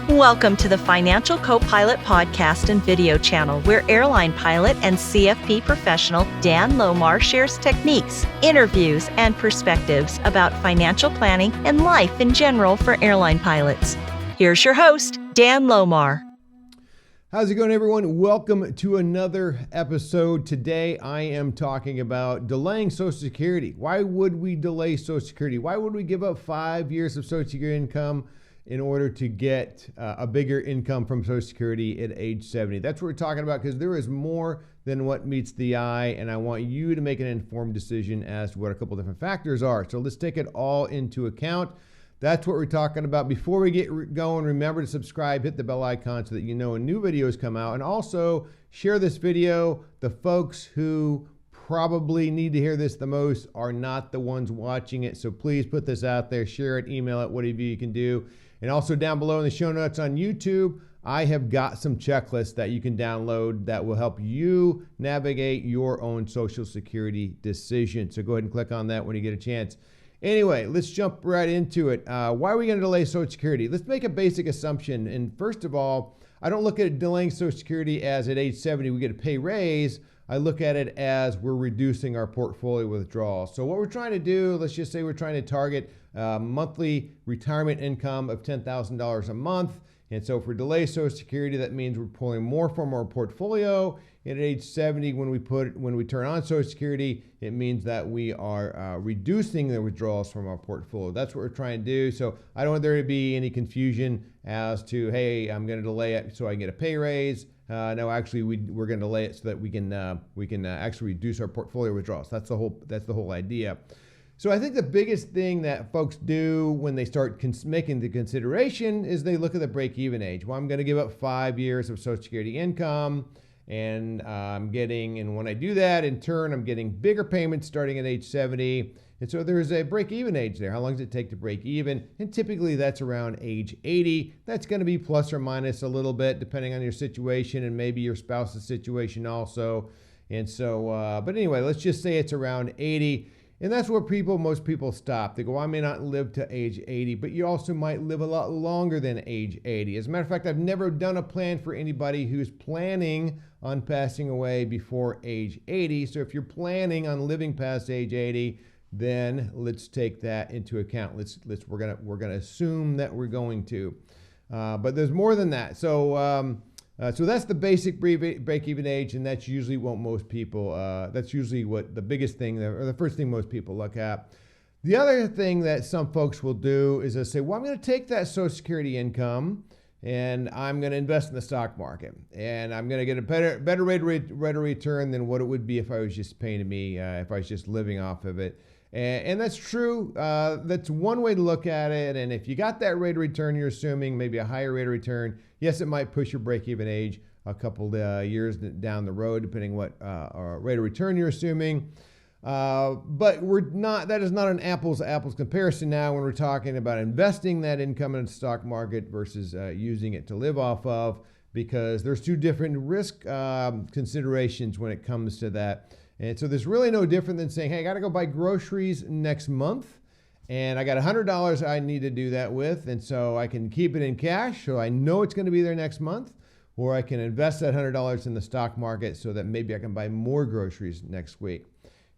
Welcome to the Financial Co-Pilot podcast and video channel, where airline pilot and CFP professional Dan Lomar shares techniques, interviews, and perspectives about financial planning and life in general for airline pilots. Here's your host, Dan Lomar. How's it going, everyone? Welcome to another episode. Today, I am talking about delaying Social Security. Why would we delay Social Security? Why would we give up 5 years of Social Security income in order to get a bigger income from Social Security at age 70? That's what we're talking about, because there is more than what meets the eye, and I want you to make an informed decision as to what a couple different factors are. So let's take it all into account. That's what we're talking about. Before we get going, remember to subscribe, hit the bell icon so that you know when new videos come out, and also share this video. The folks who probably need to hear this the most are not the ones watching it, so please put this out there, share it, email it, whatever you can do. And also down below in the show notes on YouTube, I have got some checklists that you can download that will help you navigate your own Social Security decision. So go ahead and click on that when you get a chance. Anyway, let's jump right into it. Why are we going to delay Social Security? Let's make a basic assumption. And first of all, I don't look at delaying Social Security as at age 70 we get a pay raise. I look at it as we're reducing our portfolio withdrawals. So what we're trying to do, let's just say we're trying to target monthly retirement income of $10,000 a month. And so if we delay Social Security, that means we're pulling more from our portfolio. And at age 70, when we turn on Social Security, it means that we are reducing the withdrawals from our portfolio. That's what we're trying to do. So I don't want there to be any confusion as to, hey, I'm going to delay it so I can get a pay raise. No, actually, we're going to delay it so that we can actually reduce our portfolio withdrawals. That's the whole idea. So I think the biggest thing that folks do when they start making the consideration is they look at the break-even age. Well, I'm going to give up 5 years of Social Security income, and when I do that, in turn, I'm getting bigger payments starting at age 70. And so there's a break-even age there. How long does it take to break even? And typically that's around age 80. That's going to be plus or minus a little bit depending on your situation and maybe your spouse's situation also. And so, but anyway, let's just say it's around 80. And that's where most people stop. They go, I may not live to age 80, but you also might live a lot longer than age 80. As a matter of fact, I've never done a plan for anybody who's planning on passing away before age 80. So if you're planning on living past age 80, then let's take that into account. We're gonna assume that we're going to, but there's more than that. So that's the basic break-even age, and that's usually what most people. That's usually what the biggest thing, or the first thing most people look at. The other thing that some folks will do is they say, well, I'm going to take that Social Security income and I'm going to invest in the stock market, and I'm going to get a better rate of return than what it would be if I was just paying me, if I was just living off of it. And that's true. That's one way to look at it. And if you got that rate of return, you're assuming maybe a higher rate of return. Yes, it might push your break-even age a couple years down the road, depending what rate of return you're assuming. But that is not an apples-to-apples comparison now when we're talking about investing that income in the stock market versus using it to live off of, because there's two different risk considerations when it comes to that. And so there's really no different than saying, hey, I got to go buy groceries next month, and I got $100 I need to do that with, and so I can keep it in cash so I know it's going to be there next month, or I can invest that $100 in the stock market so that maybe I can buy more groceries next week.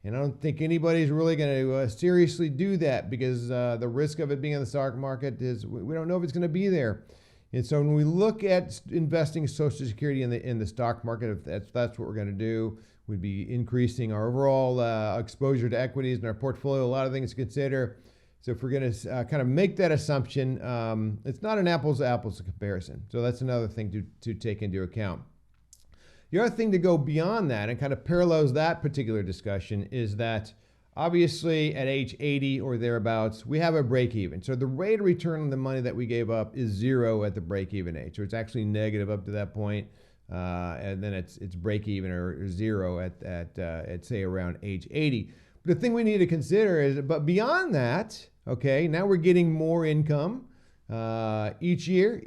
And I don't think anybody's really going to seriously do that, because the risk of it being in the stock market is we don't know if it's going to be there. And so when we look at investing Social Security in the stock market, if that's what we're going to do, we'd be increasing our overall exposure to equities in our portfolio. A lot of things to consider. So if we're going to kind of make that assumption, it's not an apples-to-apples comparison. So that's another thing to take into account. The other thing to go beyond that and kind of parallels that particular discussion is that obviously at age 80 or thereabouts, we have a break-even. So the rate of return on the money that we gave up is zero at the break-even age. So it's actually negative up to that point. And then it's break even or zero at say around age 80. But the thing we need to consider is, but beyond that, okay, now we're getting more income each year,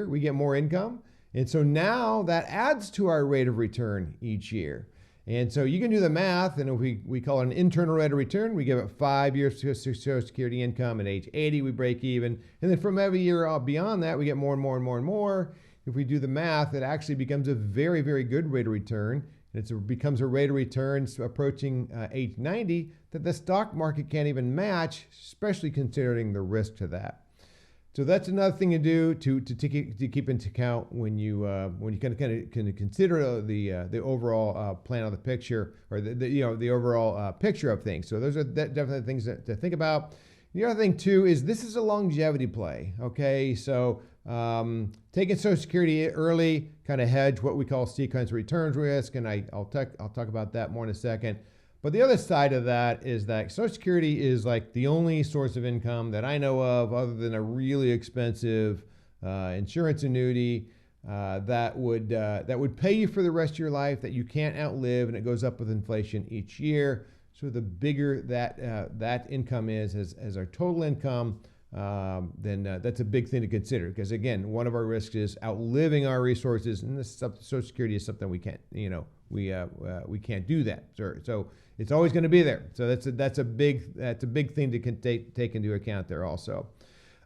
we get more income. And so now that adds to our rate of return each year. And so you can do the math, and if we call it an internal rate of return, we give it 5 years to Social Security income. At age 80, we break even. And then from every year beyond that, we get more and more and more and more. If we do the math, it actually becomes a very, very good rate of return. And it becomes a rate of return approaching age 90 that the stock market can't even match, especially considering the risk to that. So that's another thing to do to keep into account when you kind of consider the overall plan of the picture, or the overall picture of things. So those are definitely things to think about. The other thing too is this is a longevity play. Okay, so taking Social Security early kind of hedge what we call sequence returns risk, and I'll talk about that more in a second. But the other side of that is that Social Security is like the only source of income that I know of, other than a really expensive insurance annuity that would pay you for the rest of your life, that you can't outlive, and it goes up with inflation each year. So the bigger that income is as our total income, then that's a big thing to consider, because again, one of our risks is outliving our resources, and Social Security is something we can't, we can't do that. So it's always going to be there. So that's a big thing to take into account there also.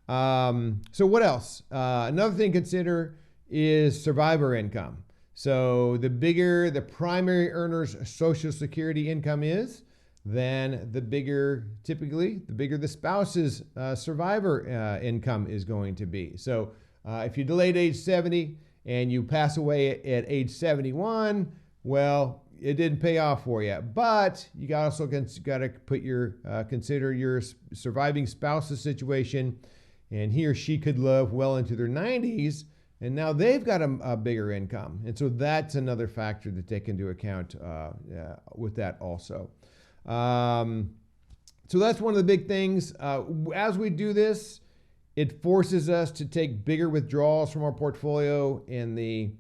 So what else? Another thing to consider is survivor income. So the bigger the primary earner's Social Security income is, then typically the bigger the spouse's survivor income is going to be. So if you delayed age 70 and you pass away at age 71, well, it didn't pay off for you. But you also got to consider your surviving spouse's situation, and he or she could live well into their 90s, and now they've got a bigger income. And so that's another factor to take into account with that also. So that's one of the big things. As we do this, it forces us to take bigger withdrawals from our portfolio in the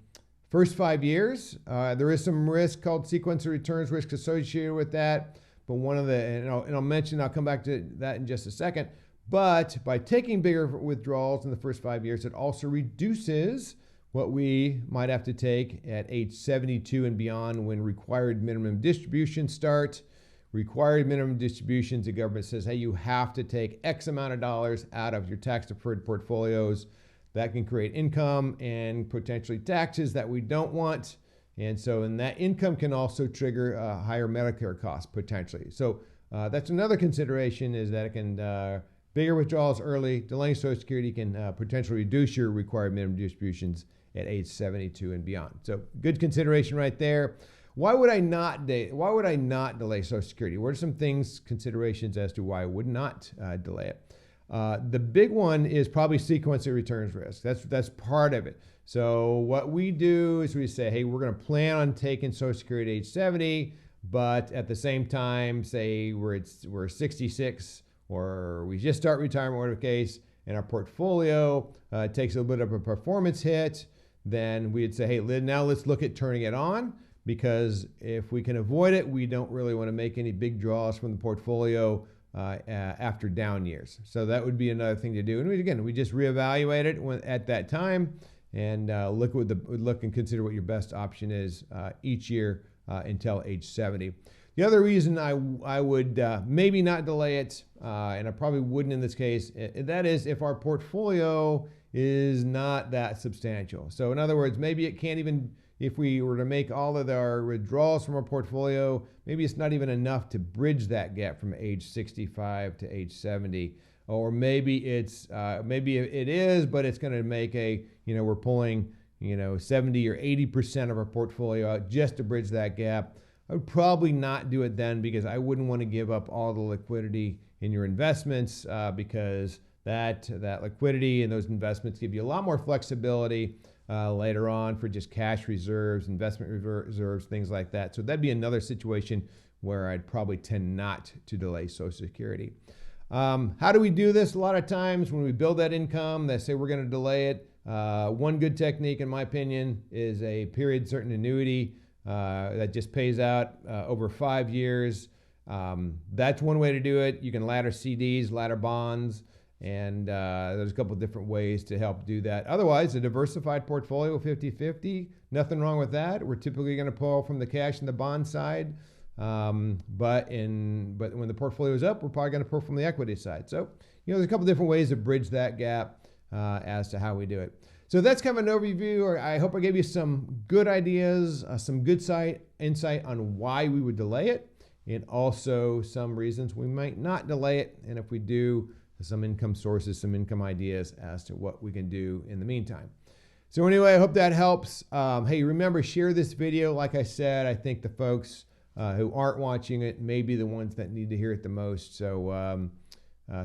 first 5 years. There is some risk called sequence of returns risk associated with that. But I'll come back to that in just a second. But by taking bigger withdrawals in the first 5 years, it also reduces what we might have to take at age 72 and beyond, when required minimum distributions start. Required minimum distributions, the government says, hey, you have to take X amount of dollars out of your tax-deferred portfolios. That can create income and potentially taxes that we don't want. And that income can also trigger higher Medicare costs potentially. So that's another consideration, is that it can, bigger withdrawals early, delaying Social Security can potentially reduce your required minimum distributions at age 72 and beyond. So good consideration right there. Why would I not delay Social Security? What are some considerations as to why I would not delay it? The big one is probably sequence of returns risk. That's part of it. So what we do is we say, hey, we're going to plan on taking Social Security at age 70, but at the same time, say we're 66, or we just start retirement, whatever the case, and our portfolio takes a little bit of a performance hit, then we'd say, hey, now let's look at turning it on. Because if we can avoid it, we don't really want to make any big draws from the portfolio after down years. So that would be another thing to do. And we just reevaluate it at that time, and look and consider what your best option is each year until age 70. The other reason I would maybe not delay it, and I probably wouldn't in this case, that is if our portfolio is not that substantial. So in other words, maybe it can't even, if we were to make all of our withdrawals from our portfolio, maybe it's not even enough to bridge that gap from age 65 to age 70. Or maybe it is, but it's going to make we're pulling, 70 or 80% of our portfolio out just to bridge that gap. I would probably not do it then, because I wouldn't want to give up all the liquidity in your investments, because that liquidity and those investments give you a lot more flexibility later on for just cash reserves, investment reserves, things like that. So that'd be another situation where I'd probably tend not to delay Social Security. How do we do this? A lot of times when we build that income, they say we're going to delay it. One good technique, in my opinion, is a period certain annuity that just pays out over 5 years. That's one way to do it. You can ladder CDs, ladder bonds, And there's a couple different ways to help do that. Otherwise, a diversified portfolio, 50-50, nothing wrong with that. We're typically going to pull from the cash and the bond side. But when the portfolio is up, we're probably going to pull from the equity side. So, there's a couple different ways to bridge that gap as to how we do it. So that's kind of an overview, or I hope I gave you some good ideas, some good insight on why we would delay it, and also some reasons we might not delay it. And if we do, some income sources, some income ideas as to what we can do in the meantime. So anyway, I hope that helps. Hey, remember, share this video. Like I said, I think the folks who aren't watching it may be the ones that need to hear it the most. So,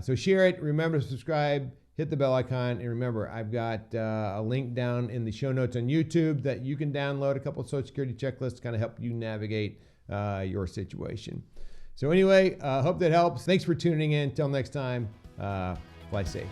so share it. Remember to subscribe, hit the bell icon, and remember, I've got a link down in the show notes on YouTube that you can download a couple of Social Security checklists to kind of help you navigate your situation. So anyway, hope that helps. Thanks for tuning in. Until next time, fly safe.